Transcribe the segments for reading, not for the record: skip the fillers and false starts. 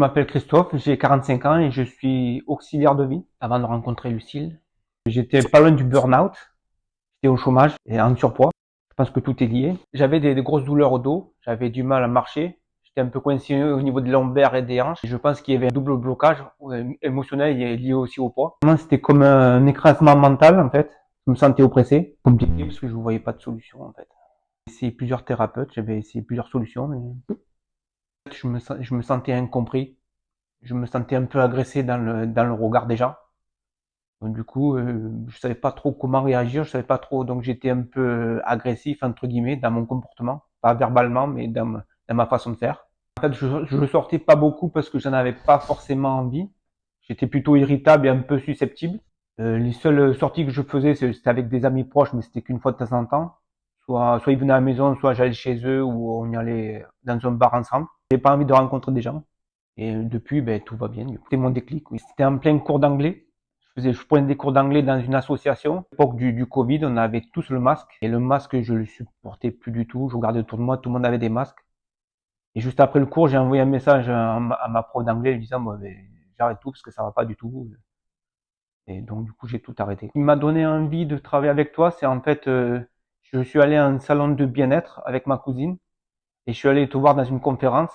Je m'appelle Christophe, j'ai 45 ans et je suis auxiliaire de vie avant de rencontrer Lucille. J'étais pas loin du burn-out, j'étais au chômage et en surpoids. Je pense que tout est lié. J'avais des grosses douleurs au dos, j'avais du mal à marcher, j'étais un peu coincé au niveau des lombaires et des hanches. Je pense qu'il y avait un double blocage émotionnel et lié aussi au poids. C'était comme un écrasement mental en fait. Je me sentais oppressé, compliqué parce que je ne voyais pas de solution en fait. J'ai essayé plusieurs thérapeutes, j'avais essayé plusieurs solutions, mais je me sentais incompris. Je me sentais un peu agressé dans le regard des gens. Donc, du coup, je savais pas trop comment réagir, je savais pas trop, donc j'étais un peu agressif entre guillemets dans mon comportement, pas verbalement, mais dans ma façon de faire. En fait, je sortais pas beaucoup parce que j'en avais pas forcément envie. J'étais plutôt irritable et un peu susceptible. Les seules sorties que je faisais, c'était avec des amis proches, mais c'était qu'une fois de temps en temps. Soit ils venaient à la maison, soit j'allais chez eux ou on y allait dans un bar ensemble. J'avais pas envie de rencontrer des gens. Et depuis, ben, tout va bien. C'était mon déclic. Oui. C'était en plein cours d'anglais. Je prenais des cours d'anglais dans une association. À l'époque du Covid, on avait tous le masque. Et le masque, je le supportais plus du tout. Je regardais autour de moi, tout le monde avait des masques. Et juste après le cours, j'ai envoyé un message à ma prof d'anglais lui disant, bon, ben, j'arrête tout parce que ça va pas du tout. Et donc, du coup, j'ai tout arrêté. Ce qui m'a donné envie de travailler avec toi, c'est en fait, je suis allé à un salon de bien-être avec ma cousine. Et je suis allé te voir dans une conférence.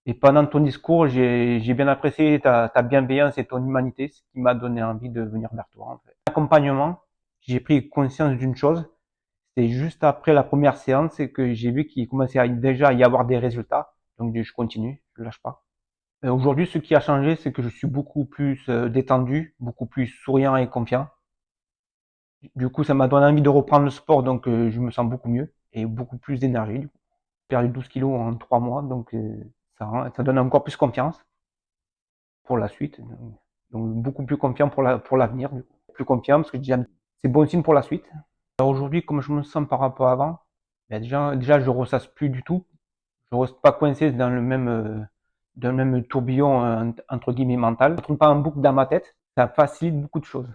Et pendant ton discours, j'ai bien apprécié ta bienveillance et ton humanité, ce qui m'a donné envie de venir vers toi. En fait. L'accompagnement, j'ai pris conscience d'une chose, c'est juste après la première séance que j'ai vu qu'il commençait déjà à y avoir des résultats. Donc je continue, je lâche pas. Aujourd'hui, ce qui a changé, c'est que je suis beaucoup plus détendu, beaucoup plus souriant et confiant. Du coup, ça m'a donné envie de reprendre le sport, donc je me sens beaucoup mieux et beaucoup plus d'énergie. J'ai perdu 12 kilos en 3 mois, donc ça donne encore plus confiance pour la suite. Donc beaucoup plus confiant pour l'avenir, plus confiant parce que je dis c'est bon signe pour la suite. Alors aujourd'hui, comme je me sens par rapport à avant, ben déjà je ressasse plus du tout. Je reste pas coincé dans le même tourbillon entre guillemets mental. Je ne tourne pas en boucle dans ma tête. Ça facilite beaucoup de choses.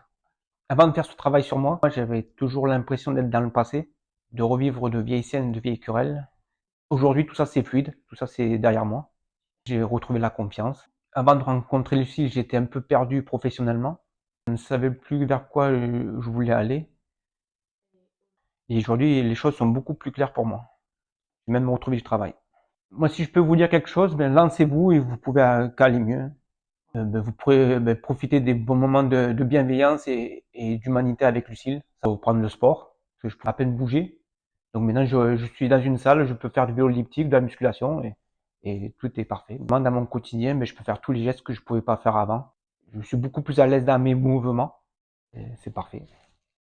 Avant de faire ce travail sur moi, j'avais toujours l'impression d'être dans le passé, de revivre de vieilles scènes, de vieilles querelles. Aujourd'hui, tout ça c'est fluide, tout ça c'est derrière moi. J'ai retrouvé la confiance. Avant de rencontrer Lucie, j'étais un peu perdu professionnellement. Je ne savais plus vers quoi je voulais aller. Et aujourd'hui, les choses sont beaucoup plus claires pour moi. J'ai même retrouvé du travail. Moi, si je peux vous dire quelque chose, ben, lancez-vous et vous pouvez aller mieux. Ben, vous pourrez profiter des bons moments de bienveillance et d'humanité avec Lucille. Ça va vous prendre le sport, parce que je peux à peine bouger. Donc maintenant, je suis dans une salle, je peux faire du vélo elliptique, de la musculation, et tout est parfait. Moi, dans mon quotidien, ben, je peux faire tous les gestes que je pouvais pas faire avant. Je suis beaucoup plus à l'aise dans mes mouvements, et c'est parfait.